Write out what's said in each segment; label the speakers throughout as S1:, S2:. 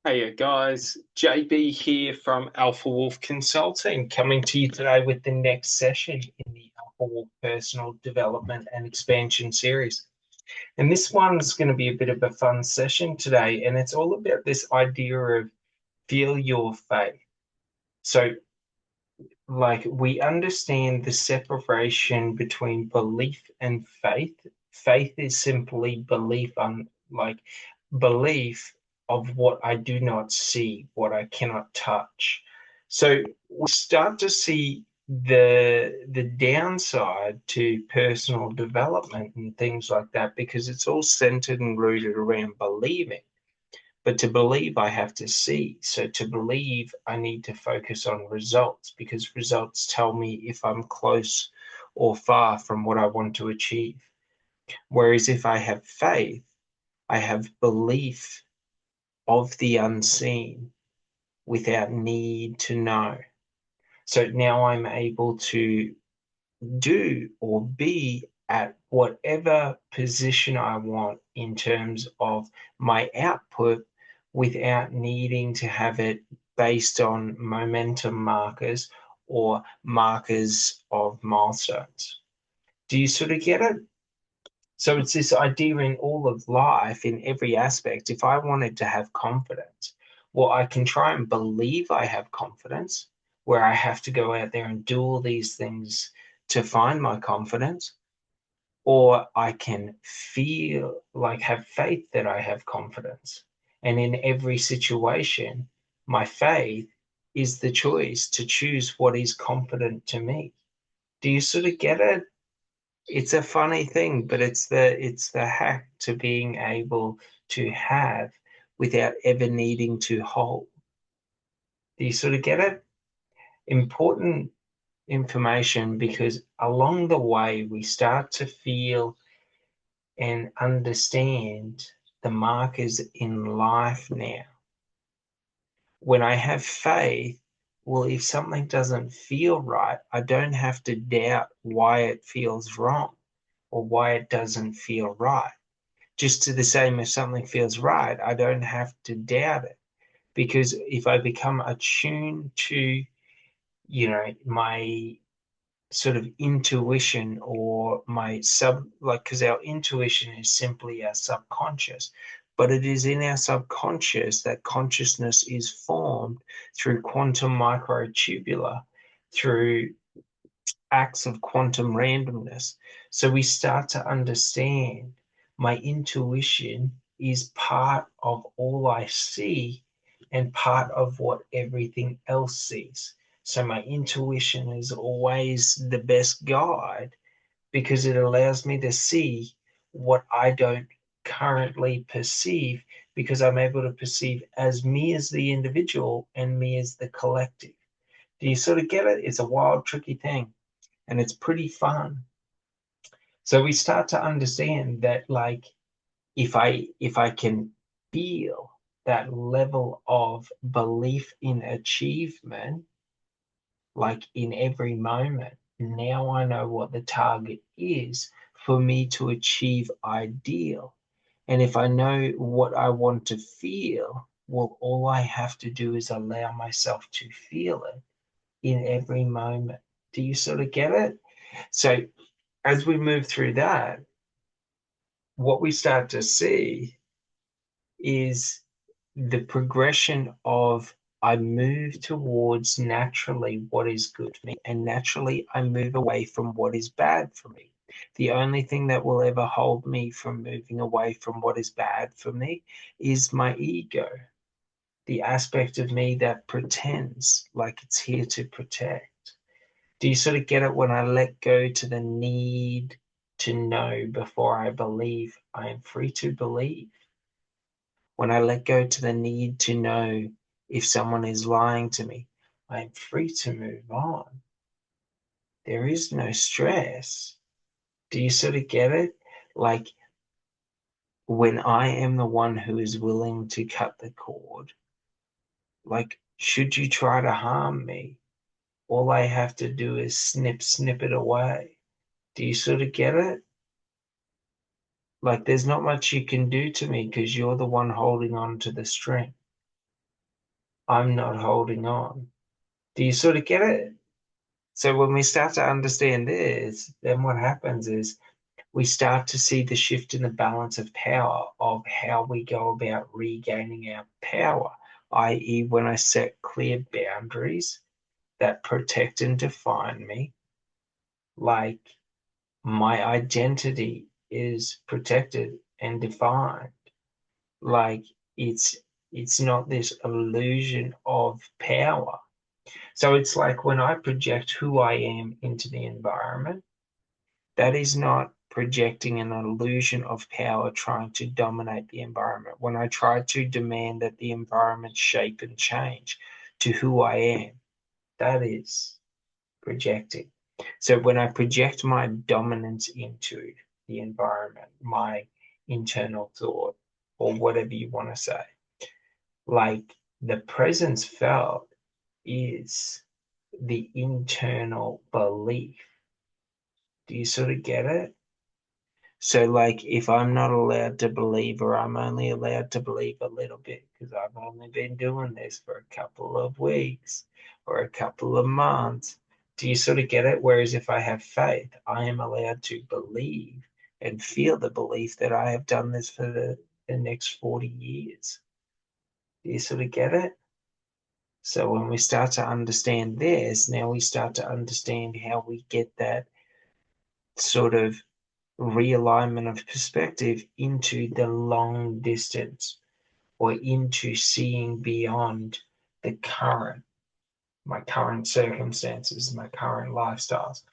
S1: Hey guys, JB here from Alpha Wolf Consulting, coming to you today with the next session in the Alpha Wolf Personal Development and Expansion series. And this one's going to be a bit of a fun session today, and it's all about this idea of feel your faith. So, we understand the separation between belief and faith. Faith is simply belief on belief of what I do not see, what I cannot touch. So we start to see the downside to personal development and things like that because it's all centered and rooted around believing. But to believe, I have to see. So to believe, I need to focus on results because results tell me if I'm close or far from what I want to achieve. Whereas if I have faith, I have belief of the unseen without need to know. So now I'm able to do or be at whatever position I want in terms of my output without needing to have it based on momentum markers or markers of milestones. Do you sort of get it? So it's this idea in all of life, in every aspect. If I wanted to have confidence, well, I can try and believe I have confidence, where I have to go out there and do all these things to find my confidence, or I can feel like have faith that I have confidence. And in every situation, my faith is the choice to choose what is confident to me. Do you sort of get it? It's a funny thing, but it's the hack to being able to have without ever needing to hold. Do you sort of get it? Important information because along the way we start to feel and understand the markers in life now. When I have faith, well, if something doesn't feel right, I don't have to doubt why it feels wrong or why it doesn't feel right. Just to the same, if something feels right, I don't have to doubt it. Because if I become attuned to, my sort of intuition or my because our intuition is simply our subconscious, but it is in our subconscious that consciousness is formed through quantum microtubular, through acts of quantum randomness. So we start to understand my intuition is part of all I see and part of what everything else sees. So my intuition is always the best guide because it allows me to see what I don't currently perceive because I'm able to perceive as me as the individual and me as the collective. Do you sort of get it? It's a wild, tricky thing and it's pretty fun. So we start to understand that if I can feel that level of belief in achievement, like in every moment, now I know what the target is for me to achieve ideal. And if I know what I want to feel, well, all I have to do is allow myself to feel it in every moment. Do you sort of get it? So as we move through that, what we start to see is the progression of I move towards naturally what is good for me, and naturally I move away from what is bad for me. The only thing that will ever hold me from moving away from what is bad for me is my ego, the aspect of me that pretends like it's here to protect. Do you sort of get it when I let go to the need to know before I believe I am free to believe? When I let go to the need to know if someone is lying to me, I am free to move on. There is no stress. Do you sort of get it? Like when I am the one who is willing to cut the cord, like, should you try to harm me? All I have to do is snip it away. Do you sort of get it? Like there's not much you can do to me because you're the one holding on to the string. I'm not holding on. Do you sort of get it? So when we start to understand this, then what happens is we start to see the shift in the balance of power of how we go about regaining our power, i.e., when I set clear boundaries that protect and define me, like my identity is protected and defined, like it's it's not this illusion of power. So it's like when I project who I am into the environment, that is not projecting an illusion of power trying to dominate the environment. When I try to demand that the environment shape and change to who I am, that is projecting. So when I project my dominance into the environment, my internal thought, or whatever you want to say, like the presence felt is the internal belief. Do you sort of get it? So, like, if I'm not allowed to believe, or I'm only allowed to believe a little bit because I've only been doing this for a couple of weeks or a couple of months, do you sort of get it? Whereas if I have faith, I am allowed to believe and feel the belief that I have done this for the next 40 years. Do you sort of get it? So, when we start to understand this, now we start to understand how we get that sort of realignment of perspective into the long distance or into seeing beyond the current, my current circumstances, my current lifestyles.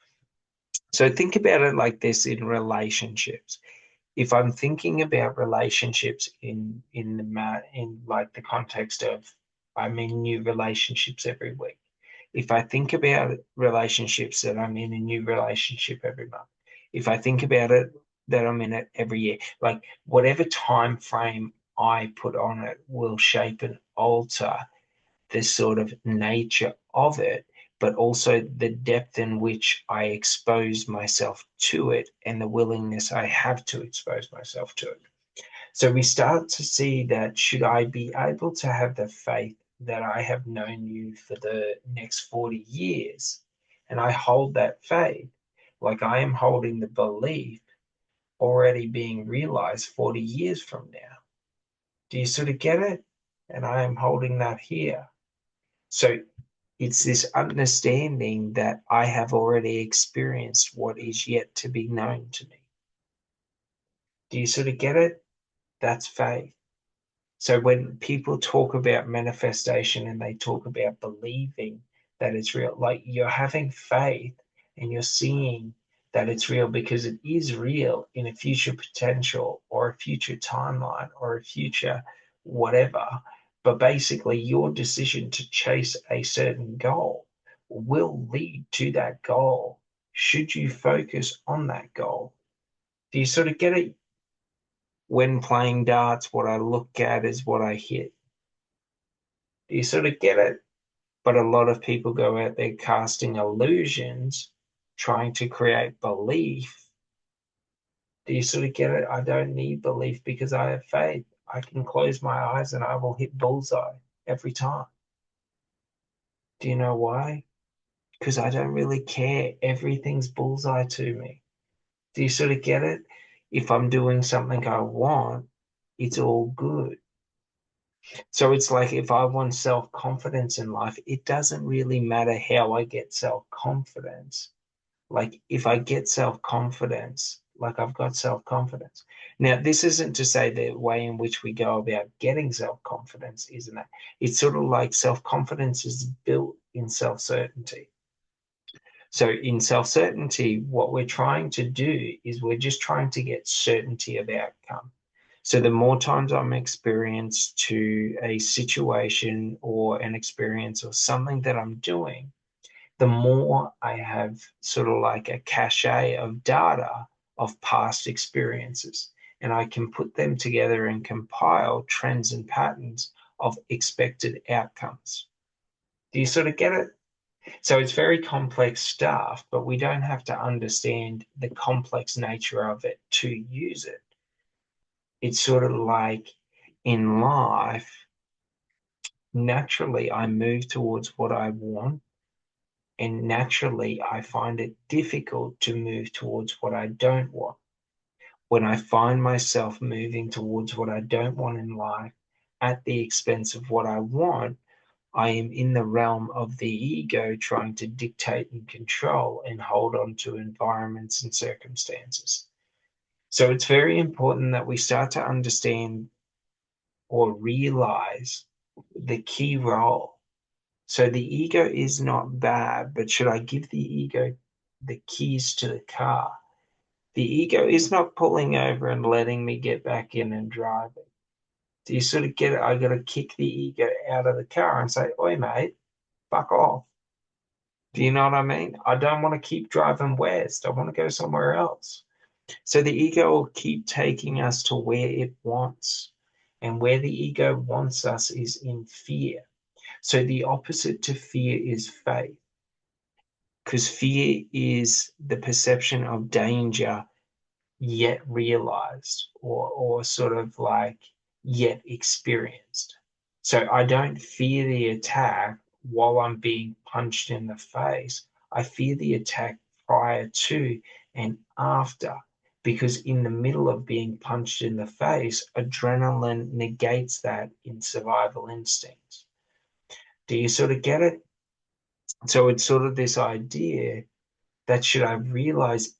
S1: So think about it like this in relationships. If I'm thinking about relationships in like the context of I'm in new relationships every week. If I think about relationships that I'm in a new relationship every month, if I think about it that I'm in it every year, like whatever time frame I put on it will shape and alter the sort of nature of it, but also the depth in which I expose myself to it and the willingness I have to expose myself to it. So we start to see that should I be able to have the faith that I have known you for the next 40 years, and I hold that faith, like I am holding the belief already being realized 40 years from now. Do you sort of get it? And I am holding that here. So it's this understanding that I have already experienced what is yet to be known to me. Do you sort of get it? That's faith. So when people talk about manifestation and they talk about believing that it's real, like you're having faith and you're seeing that it's real because it is real in a future potential or a future timeline or a future whatever. But basically, your decision to chase a certain goal will lead to that goal should you focus on that goal. Do you sort of get it? When playing darts, what I look at is what I hit. Do you sort of get it? But a lot of people go out there casting illusions, trying to create belief. Do you sort of get it? I don't need belief because I have faith. I can close my eyes and I will hit bullseye every time. Do you know why? Because I don't really care. Everything's bullseye to me. Do you sort of get it? If I'm doing something I want, it's all good. So it's like if I want self-confidence in life, it doesn't really matter how I get self-confidence. Like if I get self-confidence, like I've got self-confidence. Now, this isn't to say the way in which we go about getting self-confidence, isn't it? It's sort of like self-confidence is built in self-certainty. So in self-certainty, what we're trying to do is we're just trying to get certainty of outcome. So the more times I'm experienced to a situation or an experience or something that I'm doing, the more I have sort of like a cache of data of past experiences. And I can put them together and compile trends and patterns of expected outcomes. Do you sort of get it? So it's very complex stuff, but we don't have to understand the complex nature of it to use it. It's sort of like in life, naturally I move towards what I want, and naturally I find it difficult to move towards what I don't want. When I find myself moving towards what I don't want in life at the expense of what I want, I am in the realm of the ego trying to dictate and control and hold on to environments and circumstances. So it's very important that we start to understand or realize the key role. So the ego is not bad, but should I give the ego the keys to the car? The ego is not pulling over and letting me get back in and drive it. Do you sort of get it? I got to kick the ego out of the car and say, "Oi, mate, fuck off." Do you know what I mean? I don't want to keep driving west. I want to go somewhere else. So the ego will keep taking us to where it wants. And where the ego wants us is in fear. So the opposite to fear is faith, because fear is the perception of danger yet realized, or sort of like yet experienced. So I don't fear the attack while I'm being punched in the face. I fear the attack prior to and after, because in the middle of being punched in the face, adrenaline negates that in survival instincts. Do you sort of get it? So it's sort of this idea that should I realize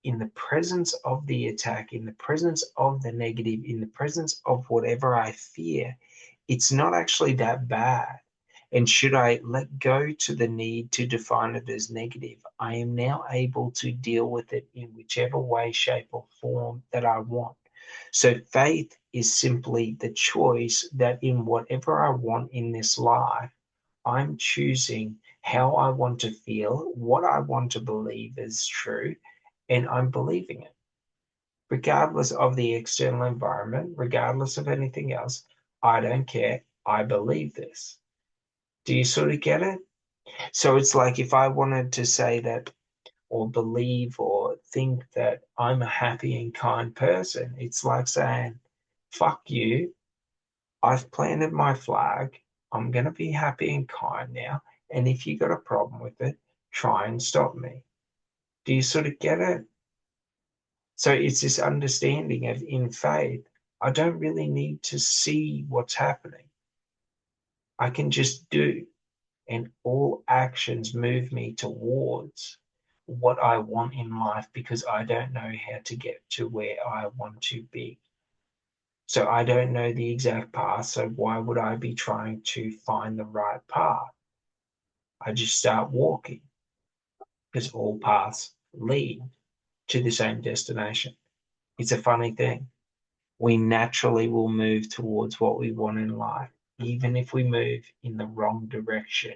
S1: in the presence of the attack, in the presence of the negative, in the presence of whatever I fear, it's not actually that bad. And should I let go to the need to define it as negative, I am now able to deal with it in whichever way, shape, or form that I want. So faith is simply the choice that in whatever I want in this life, I'm choosing how I want to feel, what I want to believe is true, and I'm believing it. Regardless of the external environment, regardless of anything else, I don't care. I believe this. Do you sort of get it? So it's like if I wanted to say that or believe or think that I'm a happy and kind person, it's like saying, fuck you. I've planted my flag. I'm going to be happy and kind now. And if you got a problem with it, try and stop me. Do you sort of get it? So it's this understanding of in faith, I don't really need to see what's happening. I can just do, and all actions move me towards what I want in life because I don't know how to get to where I want to be. So I don't know the exact path. So why would I be trying to find the right path? I just start walking because all paths lead to the same destination. It's a funny thing. We naturally will move towards what we want in life, even if we move in the wrong direction.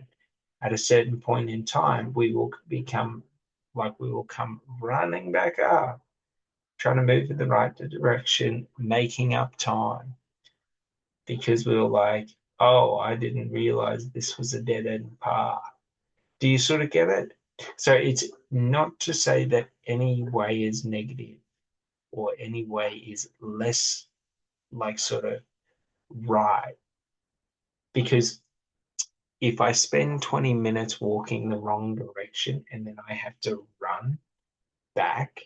S1: At a certain point in time, we will become like we will come running back up, trying to move in the right direction, making up time because we were like, oh, I didn't realize this was a dead end path. Do you sort of get it? So it's not to say that any way is negative or any way is less like sort of right. Because if I spend 20 minutes walking the wrong direction and then I have to run back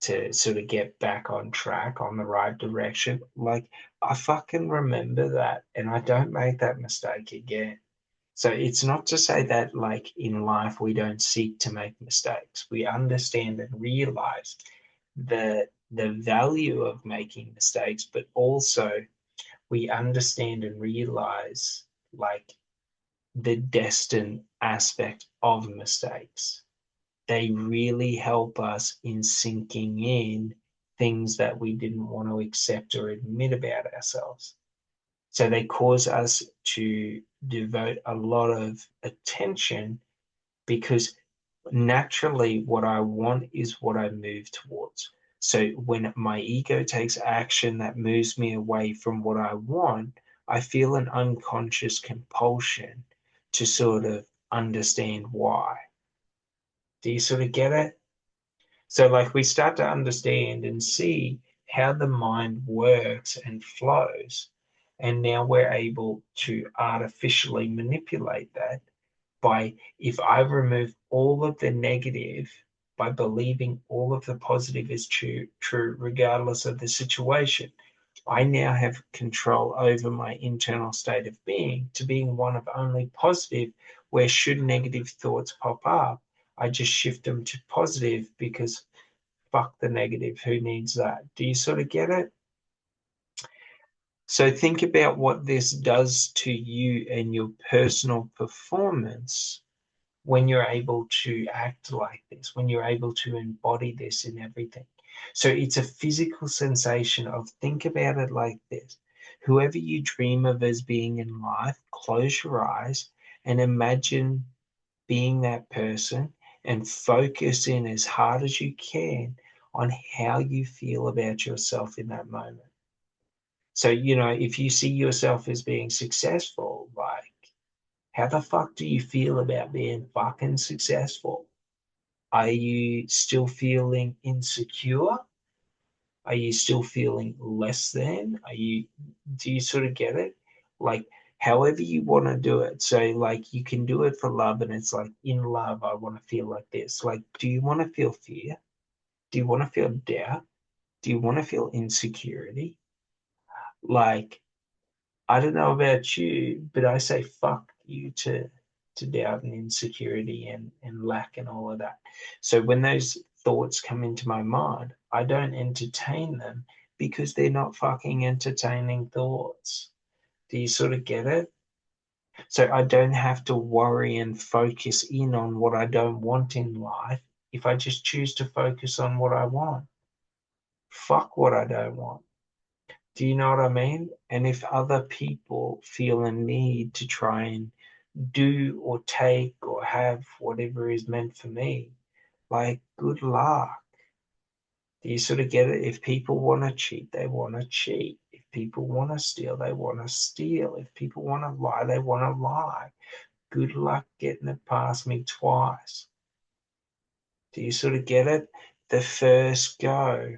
S1: to sort of get back on track on the right direction, like I fucking remember that and I don't make that mistake again. So it's not to say that like in life we don't seek to make mistakes. We understand and realize the value of making mistakes, but also we understand and realize like the destined aspect of mistakes. They really help us in sinking in things that we didn't want to accept or admit about ourselves. So they cause us to devote a lot of attention because naturally what I want is what I move towards. So when my ego takes action that moves me away from what I want, I feel an unconscious compulsion to sort of understand why. Do you sort of get it? So like we start to understand and see how the mind works and flows. And now we're able to artificially manipulate that by, if I remove all of the negative, by believing all of the positive is true regardless of the situation, I now have control over my internal state of being to being one of only positive, where should negative thoughts pop up, I just shift them to positive because fuck the negative. Who needs that? Do you sort of get it? So think about what this does to you and your personal performance when you're able to act like this, when you're able to embody this in everything. So it's a physical sensation of, think about it like this. Whoever you dream of as being in life, close your eyes and imagine being that person and focus in as hard as you can on how you feel about yourself in that moment. So, if you see yourself as being successful, like, how the fuck do you feel about being fucking successful? Are you still feeling insecure? Are you still feeling less than? Do you sort of get it? Like, however you want to do it. So, like, you can do it for love, and it's like, in love, I want to feel like this. Like, do you want to feel fear? Do you want to feel doubt? Do you want to feel insecurity? Like, I don't know about you, but I say fuck you to doubt and insecurity and lack and all of that. So when those thoughts come into my mind, I don't entertain them because they're not fucking entertaining thoughts. Do you sort of get it? So I don't have to worry and focus in on what I don't want in life if I just choose to focus on what I want. Fuck what I don't want. Do you know what I mean? And if other people feel a need to try and do or take or have whatever is meant for me, like, good luck. Do you sort of get it? If people want to cheat, they want to cheat. If people want to steal, they want to steal. If people want to lie, they want to lie. Good luck getting it past me twice. Do you sort of get it? The first go,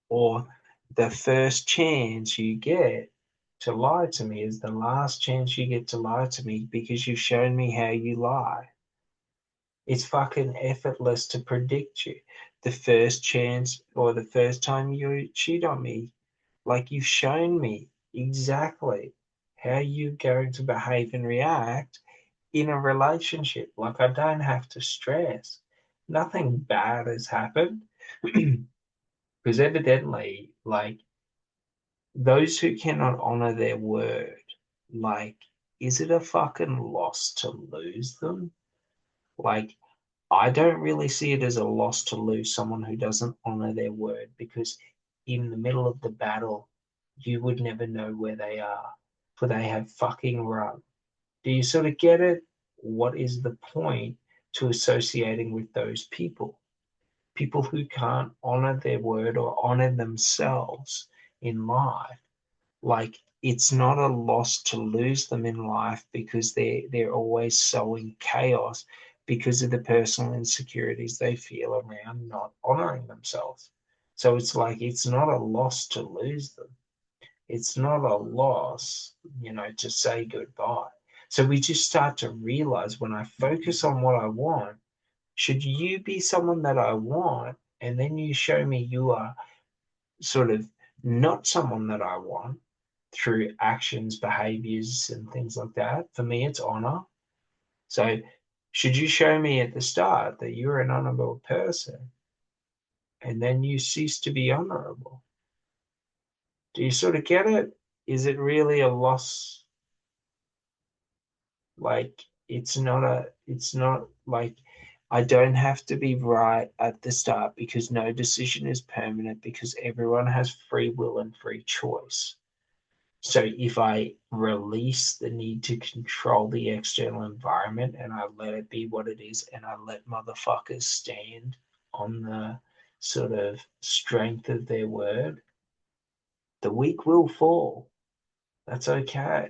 S1: or the first chance you get to lie to me is the last chance you get to lie to me because you've shown me how you lie. It's fucking effortless to predict you. The first chance or the first time you cheat on me, like, you've shown me exactly how you're going to behave and react in a relationship. Like, I don't have to stress. Nothing bad has happened. Because evidently, like, those who cannot honor their word, like, is it a fucking loss to lose them? Like, I don't really see it as a loss to lose someone who doesn't honor their word, because in the middle of the battle, you would never know where they are, for they have fucking run. Do you sort of get it? What is the point to associating with those people? People who can't honor their word or honor themselves in life. Like, it's not a loss to lose them in life because they're always sowing chaos because of the personal insecurities they feel around not honoring themselves. So it's like, it's not a loss to lose them. It's not a loss, to say goodbye. So we just start to realize, when I focus on what I want, should you be someone that I want, and then you show me you are sort of not someone that I want through actions, behaviors, and things like that. For me, it's honor. So, should you show me at the start that you're an honorable person, and then you cease to be honorable? Do you sort of get it? Is it really a loss? Like, it's not like, I don't have to be right at the start, because no decision is permanent, because everyone has free will and free choice. So if I release the need to control the external environment and I let it be what it is, and I let motherfuckers stand on the sort of strength of their word, the weak will fall. That's okay.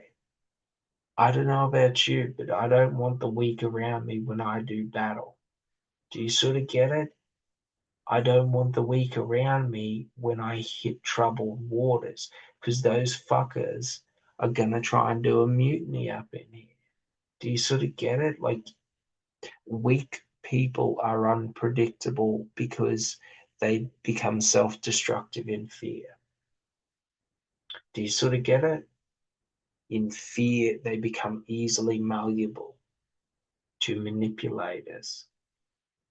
S1: I don't know about you, but I don't want the weak around me when I do battle. Do you sort of get it? I don't want the weak around me when I hit troubled waters, because those fuckers are gonna try and do a mutiny up in here. Do you sort of get it? Like, weak people are unpredictable because they become self-destructive in fear. Do you sort of get it? In fear, they become easily malleable to manipulators.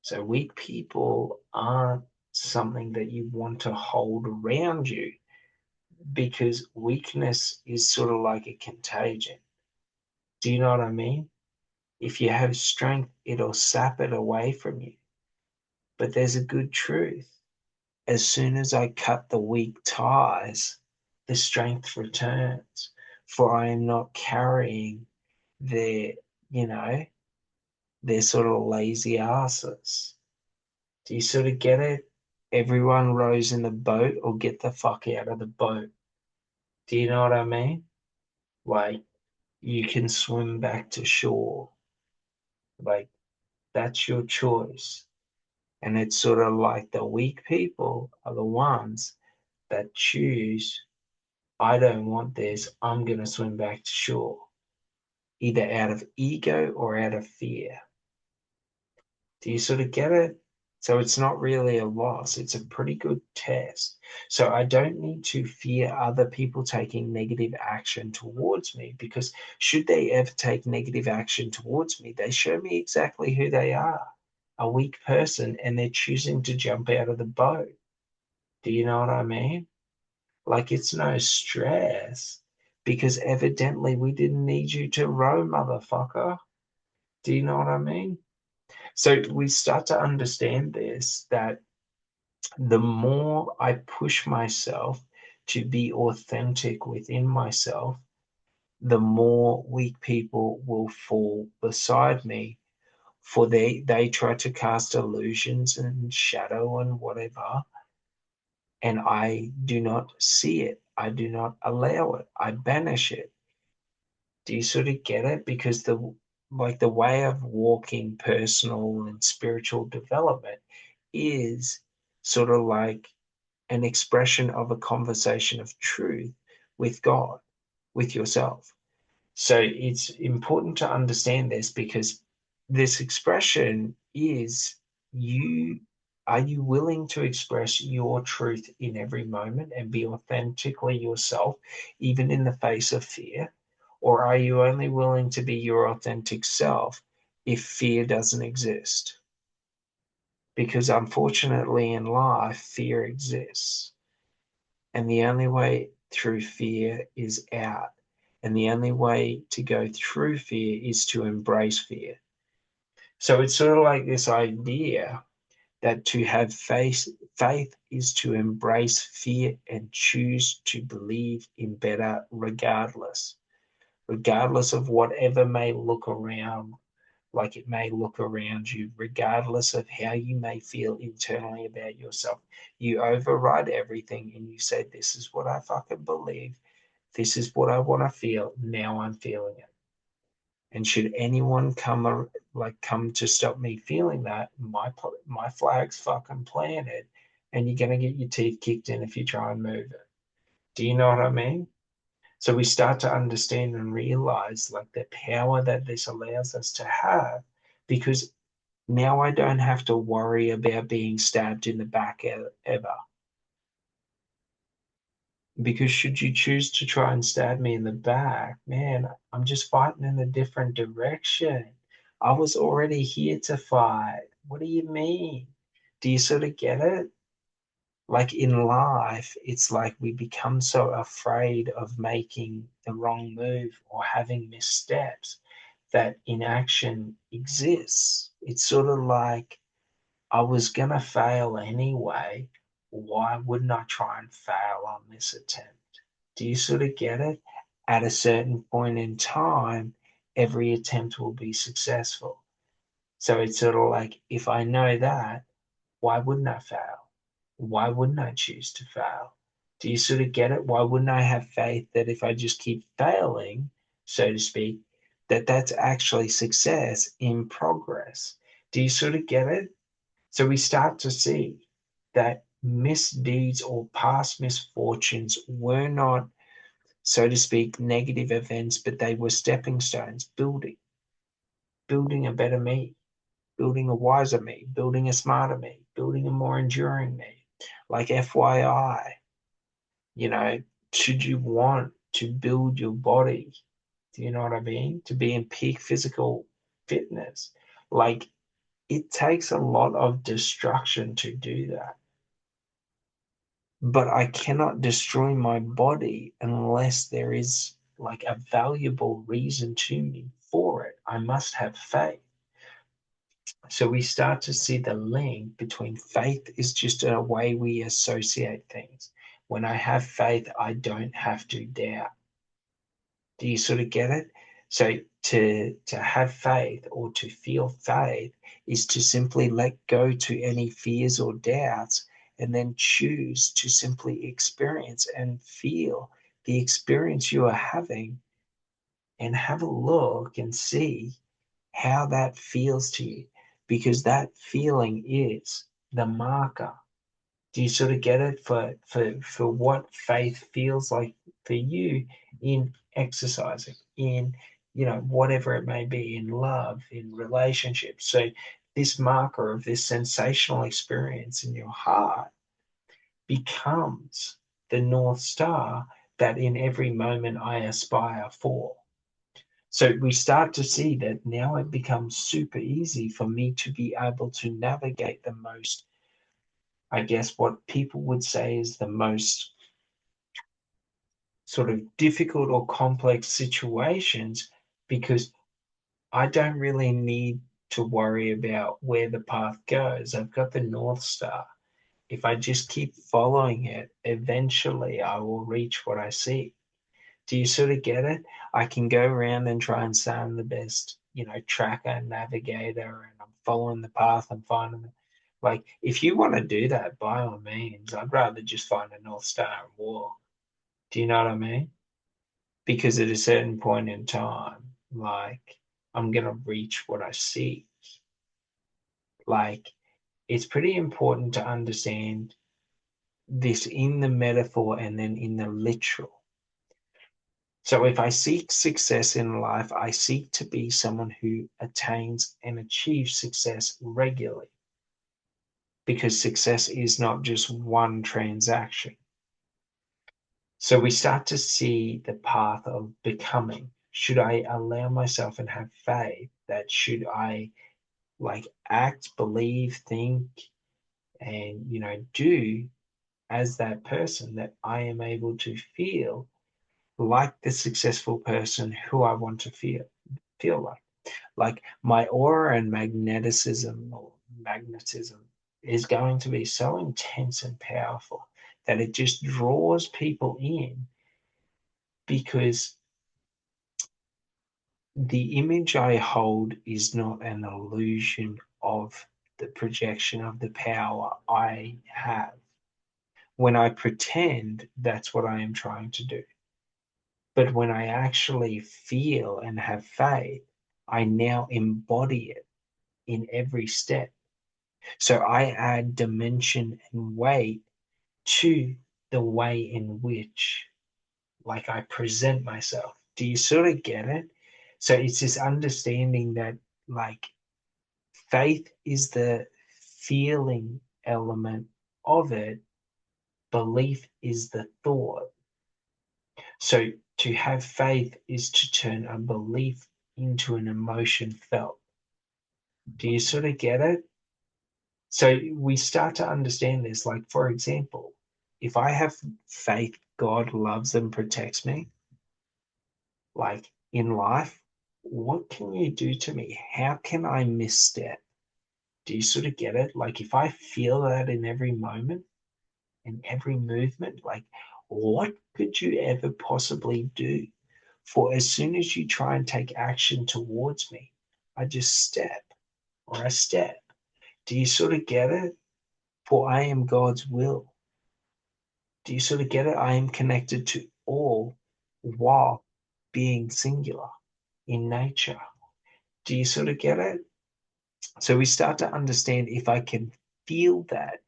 S1: So weak people aren't something that you want to hold around you, because weakness is sort of like a contagion. Do you know what I mean? If you have strength, it'll sap it away from you. But there's a good truth. As soon as I cut the weak ties, the strength returns, for I am not carrying their, you know, their sort of lazy asses. Do you sort of get it? Everyone rows in the boat or get the fuck out of the boat. Do you know what I mean? Like, you can swim back to shore. Like, that's your choice. And it's sort of like the weak people are the ones that choose, I don't want this, I'm going to swim back to shore, either out of ego or out of fear. Do you sort of get it? So it's not really a loss. It's a pretty good test. So I don't need to fear other people taking negative action towards me, because should they ever take negative action towards me, they show me exactly who they are, a weak person, and they're choosing to jump out of the boat. Do you know what I mean? Like, it's no stress, because evidently we didn't need you to row, motherfucker. Do you know what I mean? So we start to understand this, that the more I push myself to be authentic within myself, the more weak people will fall beside me, for they try to cast illusions and shadow and whatever, and I do not see it. I do not allow it. I banish it. Do you sort of get it? Because the way of walking personal and spiritual development is sort of like an expression of a conversation of truth with God, with yourself. So it's important to understand this, because this expression is, you are you willing to express your truth in every moment and be authentically yourself, even in the face of fear? Or are you only willing to be your authentic self if fear doesn't exist? Because unfortunately in life, fear exists. And the only way through fear is out. And the only way to go through fear is to embrace fear. So it's sort of like this idea that to have faith is to embrace fear and choose to believe in better regardless of whatever may look around, like it may look around you, regardless of how you may feel internally about yourself. You override everything and you say, this is what I fucking believe. This is what I want to feel. Now I'm feeling it. And should anyone come to stop me feeling that, my flag's fucking planted, and you're gonna get your teeth kicked in if you try and move it. Do you know what I mean? So we start to understand and realize like the power that this allows us to have, because now I don't have to worry about being stabbed in the back ever. Because should you choose to try and stab me in the back, man, I'm just fighting in a different direction. I was already here to fight. What do you mean? Do you sort of get it? Like in life, it's like we become so afraid of making the wrong move or having missteps that inaction exists. It's sort of like, I was gonna fail anyway. Why wouldn't I try and fail on this attempt? Do you sort of get it? At a certain point in time, every attempt will be successful. So it's sort of like, if I know that, why wouldn't I fail? Why wouldn't I choose to fail? Do you sort of get it? Why wouldn't I have faith that if I just keep failing, so to speak, that that's actually success in progress? Do you sort of get it? So we start to see. that misdeeds or past misfortunes were not, so to speak, negative events, but they were stepping stones, building a better me, building a wiser me, building a smarter me, building a more enduring me. Like FYI, you know, should you want to build your body, do you know what I mean? To be in peak physical fitness. Like it takes a lot of destruction to do that. But I cannot destroy my body unless there is like a valuable reason to me for it. I must have faith. So we start to see the link between faith is just a way we associate things. When I have faith, I don't have to doubt. Do you sort of get it? So to have faith or to feel faith is to simply let go to any fears or doubts and then choose to simply experience and feel the experience you are having and have a look and see how that feels to you because that feeling is the marker. Do you sort of get it for what faith feels like for you in exercising, in whatever it may be, in love, in relationships? So this marker of this sensational experience in your heart becomes the North Star that in every moment I aspire for. So we start to see that now it becomes super easy for me to be able to navigate the most, I guess, what people would say is the most sort of difficult or complex situations because I don't really need to worry about where the path goes. I've got the North Star. If I just keep following it, eventually I will reach what I see. Do you sort of get it? I can go around and try and say I'm the best, tracker, navigator, and I'm following the path and finding it. Like, if you want to do that, by all means, I'd rather just find a North Star and walk. Do you know what I mean? Because at a certain point in time, like, I'm going to reach what I see. Like, it's pretty important to understand this in the metaphor and then in the literal. So if I seek success in life, I seek to be someone who attains and achieves success regularly because success is not just one transaction. So we start to see the path of becoming. Should I allow myself and have faith that should I like act, believe, think, and do as that person that I am able to feel like the successful person who I want to feel like. Like my aura and magnetism is going to be so intense and powerful that it just draws people in because the image I hold is not an illusion of the projection of the power I have. When I pretend, that's what I am trying to do. But when I actually feel and have faith, I now embody it in every step. So I add dimension and weight to the way in which like I present myself. Do you sort of get it? So it's this understanding that like faith is the feeling element of it, belief is the thought. So to have faith is to turn a belief into an emotion felt. Do you sort of get it? So we start to understand this. Like, for example, if I have faith, God loves and protects me, like in life, what can you do to me? How can I misstep? Do you sort of get it? Like, if I feel that in every moment, in every movement, like, what could you ever possibly do? For as soon as you try and take action towards me, I just step or I step. Do you sort of get it? For I am God's will. Do you sort of get it? I am connected to all while being singular in nature. Do you sort of get it? So we start to understand if I can feel that,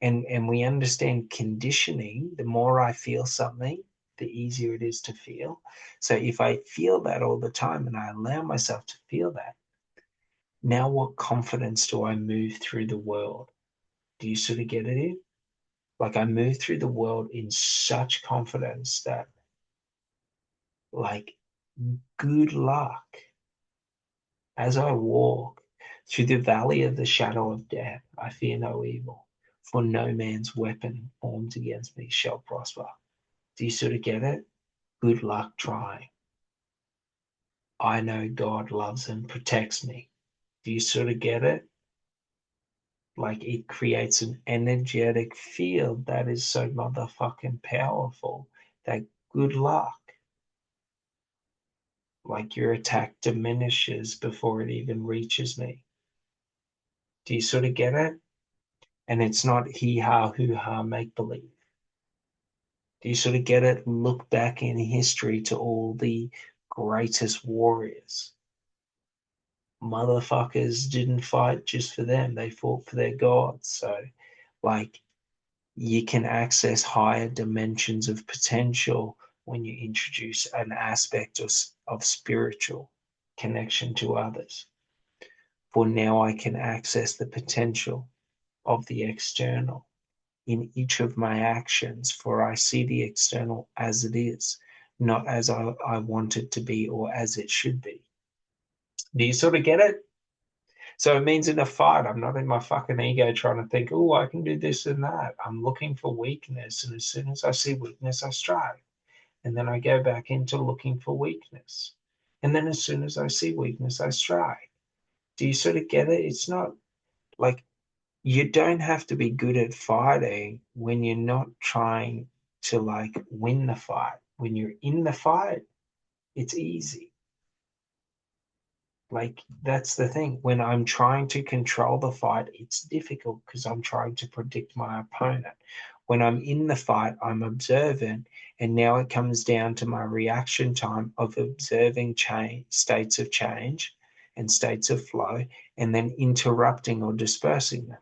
S1: And we understand conditioning. The more I feel something, the easier it is to feel. So if I feel that all the time and I allow myself to feel that, now what confidence do I move through the world? Do you sort of get it in? Like I move through the world in such confidence that, like, good luck as I walk through the valley of the shadow of death. I fear no evil, for no man's weapon formed against me shall prosper. Do you sort of get it? Good luck trying. I know God loves and protects me. Do you sort of get it? Like it creates an energetic field that is so motherfucking powerful that good luck, like your attack diminishes before it even reaches me. Do you sort of get it? And it's not hee ha hoo ha make believe. Do you sort of get it? Look back in history to all the greatest warriors. Motherfuckers didn't fight just for them, they fought for their gods. So, like, you can access higher dimensions of potential when you introduce an aspect of spiritual connection to others. For now, I can access the potential of the external in each of my actions, for I see the external as it is, not as I want it to be or as it should be. Do you sort of get it? So it means in a fight, I'm not in my fucking ego trying to think, oh, I can do this and that. I'm looking for weakness. And as soon as I see weakness, I strike. And then I go back into looking for weakness. And then as soon as I see weakness, I strike. Do you sort of get it? It's not like you don't have to be good at fighting when you're not trying to like win the fight. When you're in the fight, it's easy. Like that's the thing. When I'm trying to control the fight, it's difficult because I'm trying to predict my opponent. When I'm in the fight, I'm observant, and now it comes down to my reaction time of observing change, states of change and states of flow, and then interrupting or dispersing them.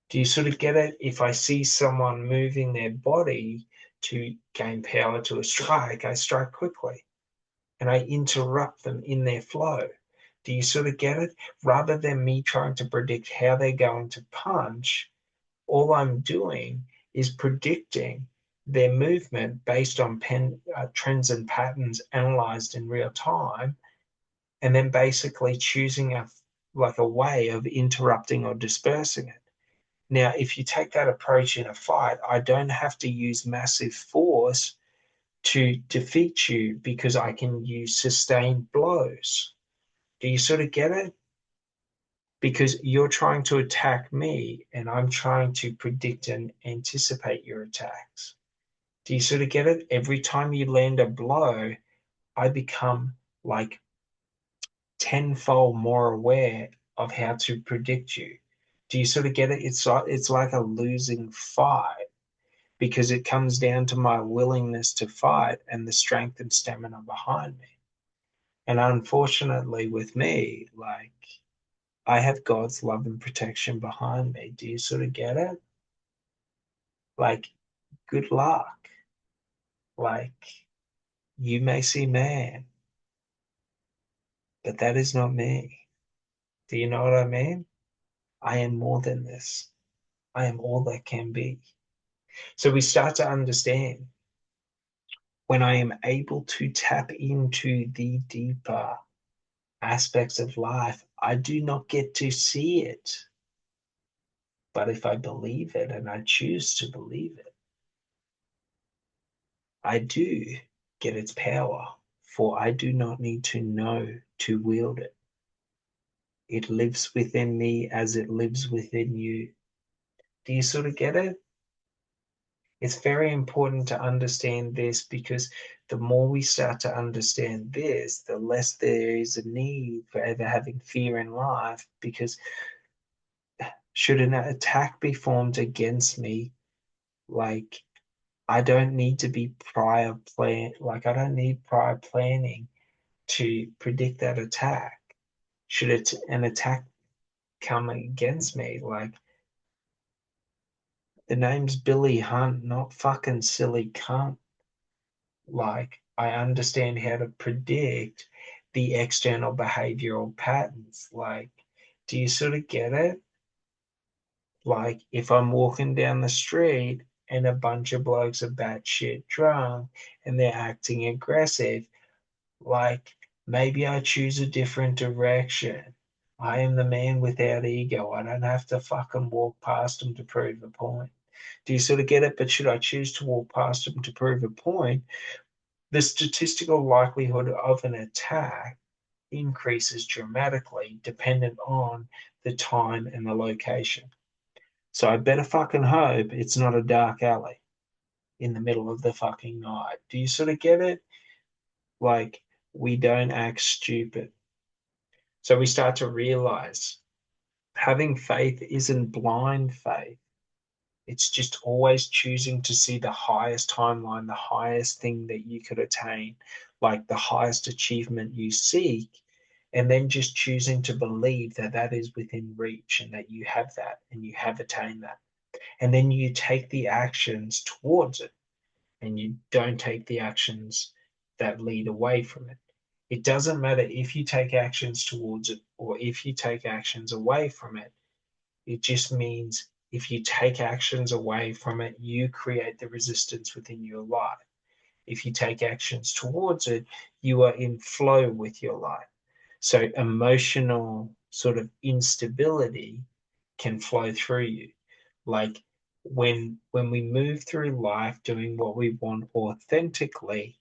S1: Do you sort of get it? If I see someone moving their body to gain power to a strike, I strike quickly and I interrupt them in their flow. Do you sort of get it? Rather than me trying to predict how they're going to punch, all I'm doing is predicting their movement based on trends and patterns analyzed in real time, and then basically choosing a way of interrupting or dispersing it. Now, if you take that approach in a fight, I don't have to use massive force to defeat you because I can use sustained blows. Do you sort of get it? Because you're trying to attack me and I'm trying to predict and anticipate your attacks. Do you sort of get it? Every time you land a blow, I become like tenfold more aware of how to predict you. Do you sort of get it? It's like a losing fight because it comes down to my willingness to fight and the strength and stamina behind me. And unfortunately, with me, like I have God's love and protection behind me. Do you sort of get it? Like, good luck. Like, you may see man, but that is not me. Do you know what I mean? I am more than this. I am all that can be. So we start to understand when I am able to tap into the deeper aspects of life, I do not get to see it. But if I believe it and I choose to believe it, I do get its power, for I do not need to know to wield it. It lives within me as it lives within you. Do you sort of get it? It's very important to understand this because the more we start to understand this, the less there is a need for ever having fear in life. Because should an attack be formed against me, like I don't need to be prior plan, like I don't need prior planning to predict that attack. Should an attack come against me, like The name's Billy Hunt, not fucking silly cunt. Like, I understand how to predict the external behavioral patterns. Like, do you sort of get it? Like, if I'm walking down the street and a bunch of blokes are batshit drunk and they're acting aggressive, like, maybe I choose a different direction. I am the man without ego. I don't have to fucking walk past them to prove a point. Do you sort of get it? But should I choose to walk past them to prove a point, the statistical likelihood of an attack increases dramatically dependent on the time and the location. So I better fucking hope it's not a dark alley in the middle of the fucking night. Do you sort of get it? Like, we don't act stupid. So we start to realize having faith isn't blind faith. It's just always choosing to see the highest timeline, the highest thing that you could attain, like the highest achievement you seek, and then just choosing to believe that that is within reach and that you have that and you have attained that. And then you take the actions towards it and you don't take the actions that lead away from it. It doesn't matter if you take actions towards it or if you take actions away from it. It just means if you take actions away from it, you create the resistance within your life. If you take actions towards it, you are in flow with your life. So emotional sort of instability can flow through you. Like when we move through life doing what we want authentically,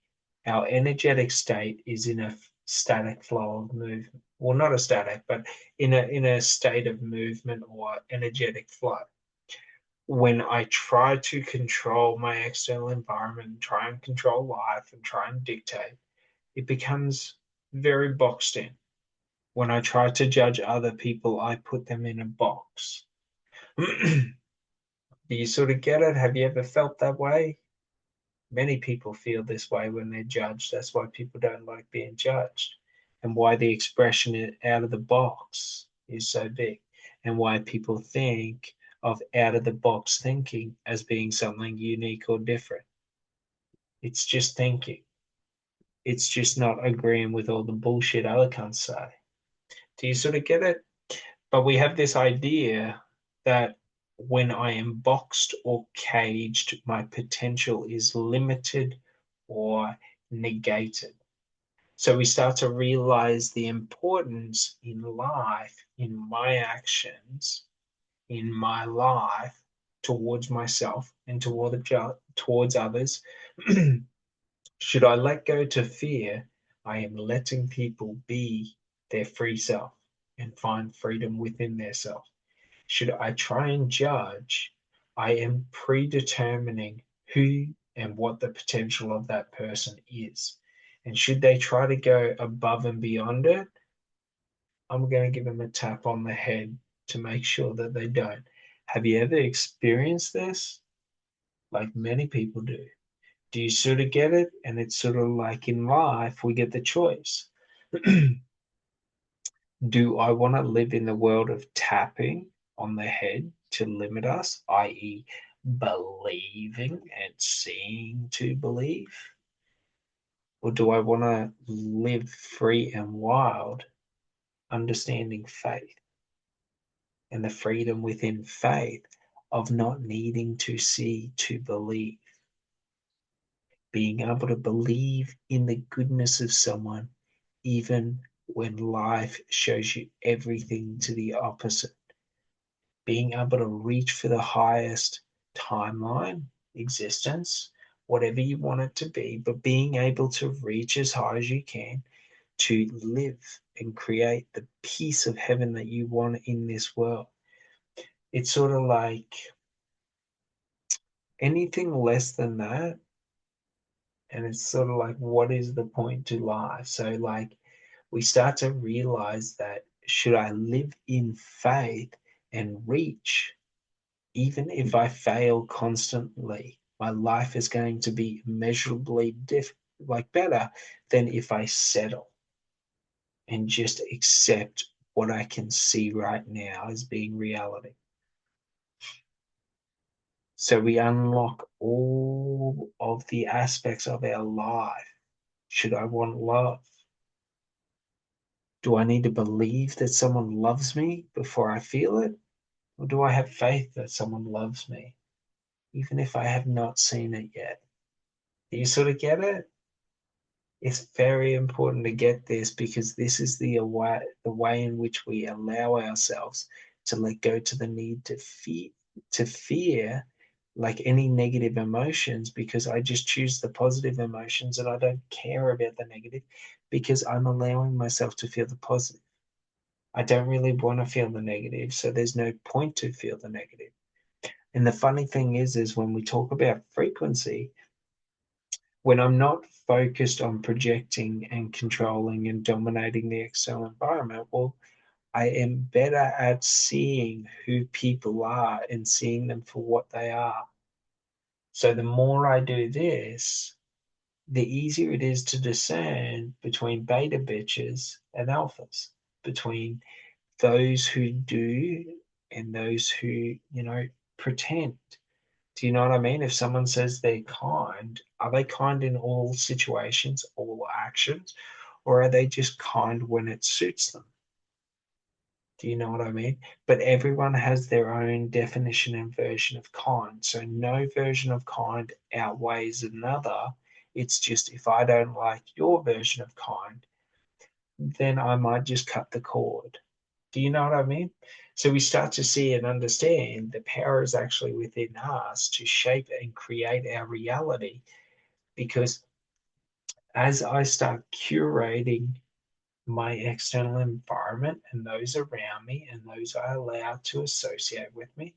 S1: our energetic state is in a static flow of movement. Well, not a static, but in a state of movement or energetic flow. When I try to control my external environment, try and control life and try and dictate, it becomes very boxed in. When I try to judge other people, I put them in a box. Do you sort of get it? Have you ever felt that way? Many people feel this way when they're judged. That's why people don't like being judged, and why the expression out of the box is so big, and why people think of out of the box thinking as being something unique or different. It's just thinking. It's just not agreeing with all the bullshit other cunts say. Do you sort of get it? But we have this idea that when I am boxed or caged, my potential is limited or negated. So we start to realize the importance in life, in my actions, in my life towards myself and towards others. Should I let go to fear, I am letting people be their free self and find freedom within their self. Should I try and judge, I am predetermining who and what the potential of that person is. And should they try to go above and beyond it, I'm going to give them a tap on the head to make sure that they don't. Have you ever experienced this? Like many people do. Do you sort of get it? And it's sort of like in life, we get the choice. Do I want to live in the world of tapping on the head to limit us, i.e., believing and seeing to believe? Or do I want to live free and wild, understanding faith and the freedom within faith of not needing to see to believe? Being able to believe in the goodness of someone, even when life shows you everything to the opposite. Being able to reach for the highest timeline, existence, whatever you want it to be, but being able to reach as high as you can to live and create the piece of heaven that you want in this world. It's sort of like anything less than that. And it's sort of like, what is the point to life? So, like, we start to realize that should I live in faith and reach, even if I fail constantly, my life is going to be immeasurably like better than if I settle and just accept what I can see right now as being reality. So we unlock all of the aspects of our life. Should I want love? Do I need to believe that someone loves me before I feel it? Or do I have faith that someone loves me, even if I have not seen it yet? Do you sort of get it? It's very important to get this because this is the way in which we allow ourselves to let go to the need to fear like any negative emotions because I just choose the positive emotions and I don't care about the negative because I'm allowing myself to feel the positive. I don't really want to feel the negative, so there's no point to feel the negative. And the funny thing is when we talk about frequency, when I'm not focused on projecting and controlling and dominating the external environment, well, I am better at seeing who people are and seeing them for what they are. So the more I do this, the easier it is to discern between beta bitches and alphas, between those who do and those who, pretend. Do you know what I mean? If someone says they're kind, are they kind in all situations, all actions, or are they just kind when it suits them? Do you know what I mean? But everyone has their own definition and version of kind. So no version of kind outweighs another. It's just if I don't like your version of kind, then I might just cut the cord. Do you know what I mean? So we start to see and understand the power is actually within us to shape and create our reality. Because as I start curating my external environment and those around me and those I allow to associate with me,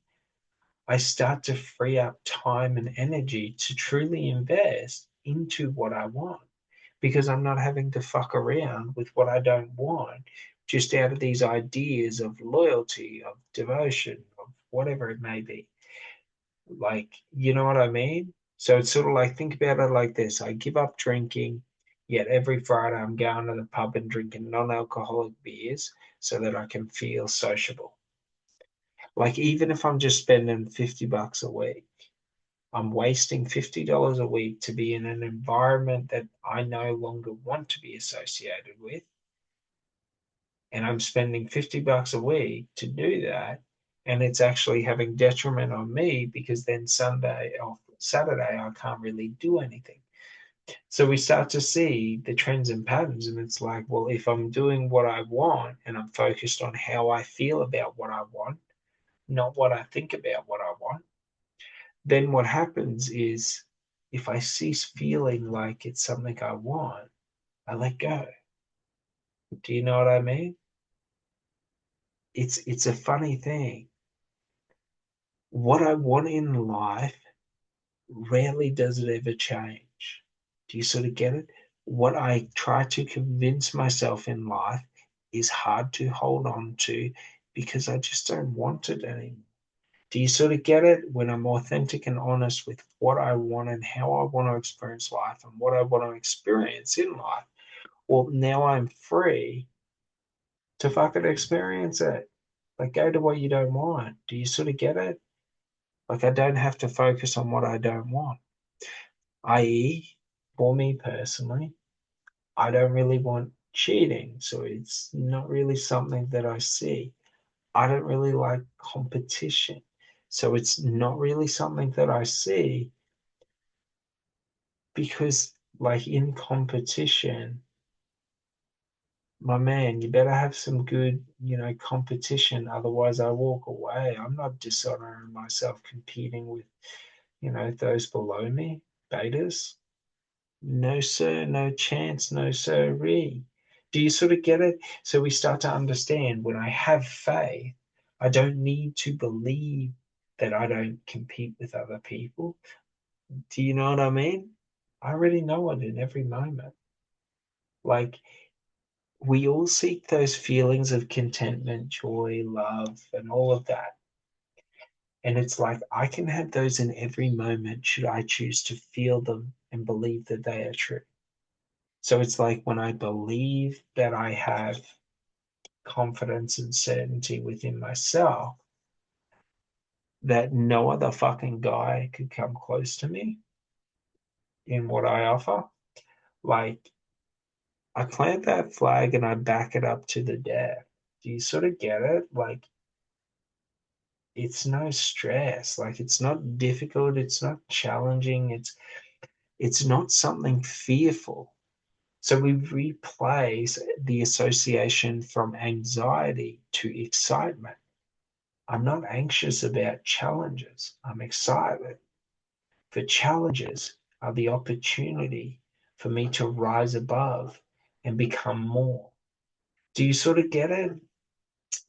S1: I start to free up time and energy to truly invest into what I want because I'm not having to fuck around with what I don't want just out of these ideas of loyalty, of devotion, of whatever it may be. Like, you know what I mean? So it's sort of like, think about it like this. I give up drinking, yet every Friday I'm going to the pub and drinking non-alcoholic beers so that I can feel sociable. Like, even if I'm just spending $50 a week, I'm wasting $50 a week to be in an environment that I no longer want to be associated with. And I'm spending $50 a week to do that. And it's actually having detriment on me because then Sunday or Saturday, I can't really do anything. So we start to see the trends and patterns. And it's like, well, if I'm doing what I want and I'm focused on how I feel about what I want, not what I think about what I want, then what happens is if I cease feeling like it's something I want, I let go. Do you know what I mean? It's a funny thing. What I want in life rarely does it ever change. Do you sort of get it? What I try to convince myself in life is hard to hold on to because I just don't want it anymore. Do you sort of get it? When I'm authentic and honest with what I want and how I want to experience life and what I want to experience in life, well, now I'm free to fucking experience it. Like, go to what you don't want. Do you sort of get it? Like, I don't have to focus on what I don't want. I.e., for me personally, I don't really want cheating. So it's not really something that I see. I don't really like competition. So it's not really something that I see because, like, in competition, my man, you better have some good, competition. Otherwise, I walk away. I'm not dishonoring myself competing with, those below me, betas. No, sir, no chance, no sirree. Do you sort of get it? So we start to understand when I have faith, I don't need to believe that I don't compete with other people. Do you know what I mean? I already know it in every moment. Like, we all seek those feelings of contentment, joy, love, and all of that. And it's like I can have those in every moment should I choose to feel them and believe that they are true. So it's like when I believe that I have confidence and certainty within myself, that no other fucking guy could come close to me in what I offer. Like, I plant that flag and I back it up to the death. Do you sort of get it? Like, it's no stress. Like, it's not difficult. It's not challenging. It's not something fearful. So we replace the association from anxiety to excitement. I'm not anxious about challenges. I'm excited. For challenges are the opportunity for me to rise above and become more. Do you sort of get it?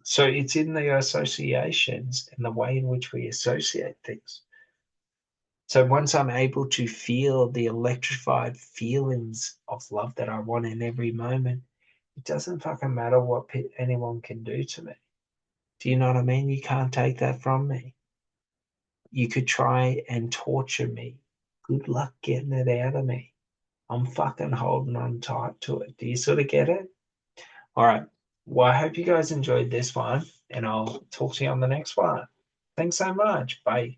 S1: So it's in the associations and the way in which we associate things. So once I'm able to feel the electrified feelings of love that I want in every moment, it doesn't fucking matter what anyone can do to me. Do you know what I mean? You can't take that from me. You could try and torture me. Good luck getting it out of me. I'm fucking holding on tight to it. Do you sort of get it? All right. Well, I hope you guys enjoyed this one, and I'll talk to you on the next one. Thanks so much. Bye.